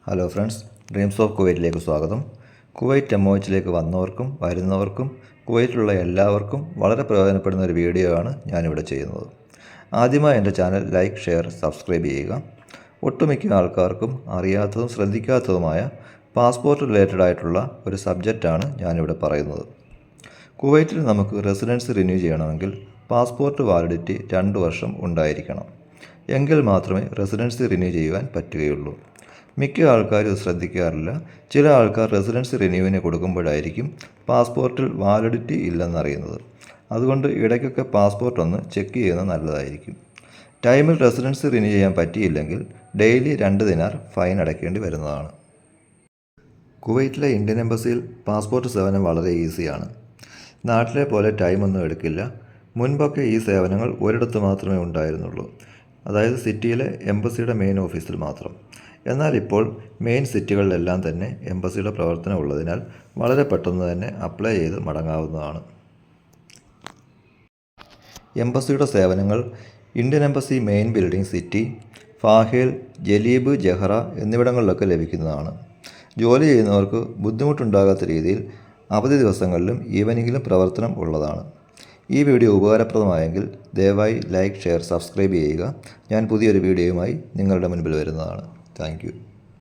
Hello friends, dreams of കുവൈറ്റിലേക്ക് സ്വാഗതം. Kuwait MOHലേക്ക് വന്നവർക്കും വരുന്നവർക്കും കുവൈറ്റിലുള്ള എല്ലാവർക്കും വളരെ പ്രയോജനപ്പെടുന്ന ഒരു വീഡിയോ ആണ് ഞാനിവിടെ ചെയ്യുന്നത്. ആദ്യമായി എൻ്റെ ചാനൽ ലൈക്ക്, ഷെയർ, സബ്സ്ക്രൈബ് ചെയ്യുക. ഒട്ടുമിക്ക ആൾക്കാർക്കും അറിയാത്തതും ശ്രദ്ധിക്കാത്തതുമായ പാസ്പോർട്ട് റിലേറ്റഡ് ആയിട്ടുള്ള ഒരു സബ്ജക്റ്റാണ് ഞാനിവിടെ പറയുന്നത്. കുവൈറ്റിൽ നമുക്ക് റെസിഡൻസി റിന്യൂ ചെയ്യണമെങ്കിൽ പാസ്പോർട്ട് വാലിഡിറ്റി 2 വർഷം ഉണ്ടായിരിക്കണം. എങ്കിൽ മാത്രമേ റെസിഡൻസി റിന്യൂ ചെയ്യുവാൻ പറ്റുകയുള്ളൂ. മിക്ക ആൾക്കാരും ഇത് ശ്രദ്ധിക്കാറില്ല. ചില ആൾക്കാർ റെസിഡൻസി റിന്യൂവിന് കൊടുക്കുമ്പോഴായിരിക്കും പാസ്പോർട്ടിൽ വാലിഡിറ്റി ഇല്ലെന്നറിയുന്നത്. അതുകൊണ്ട് ഇടയ്ക്കൊക്കെ പാസ്പോർട്ട് ഒന്ന് ചെക്ക് ചെയ്യുന്നത് നല്ലതായിരിക്കും. ടൈമിൽ റെസിഡൻസി റിന്യൂ ചെയ്യാൻ പറ്റിയില്ലെങ്കിൽ ഡെയിലി 2 ദിനാർ ഫൈൻ അടയ്ക്കേണ്ടി വരുന്നതാണ്. കുവൈറ്റിലെ ഇന്ത്യൻ എംബസിയിൽ പാസ്പോർട്ട് സേവനം വളരെ ഈസിയാണ്. നാട്ടിലെ പോലെ ടൈമൊന്നും എടുക്കില്ല. മുൻപൊക്കെ ഈ സേവനങ്ങൾ ഒരിടത്ത് മാത്രമേ ഉണ്ടായിരുന്നുള്ളൂ, അതായത് സിറ്റിയിലെ എംബസിയുടെ മെയിൻ ഓഫീസിൽ മാത്രം. എന്നാൽ ഇപ്പോൾ മെയിൻ സിറ്റികളിലെല്ലാം തന്നെ എംബസിയുടെ പ്രവർത്തനം ഉള്ളതിനാൽ വളരെ പെട്ടെന്ന് തന്നെ അപ്ലൈ ചെയ്ത് മടങ്ങാവുന്നതാണ്. എംബസിയുടെ സേവനങ്ങൾ Indian embassy main building city, Fahaheel, Jleeb, Jahra എന്നിവിടങ്ങളിലൊക്കെ ലഭിക്കുന്നതാണ്. ജോലി ചെയ്യുന്നവർക്ക് ബുദ്ധിമുട്ടുണ്ടാകാത്ത രീതിയിൽ അവധി ദിവസങ്ങളിലും ഈവനിങ്ങിലും പ്രവർത്തനം ഉള്ളതാണ്. ഈ വീഡിയോ ഉപകാരപ്രദമായെങ്കിൽ ദയവായി ലൈക്ക്, ഷെയർ, സബ്സ്ക്രൈബ് ചെയ്യുക. ഞാൻ പുതിയൊരു വീഡിയോയുമായി നിങ്ങളുടെ മുൻപിൽ വരുന്നതാണ്. Thank you.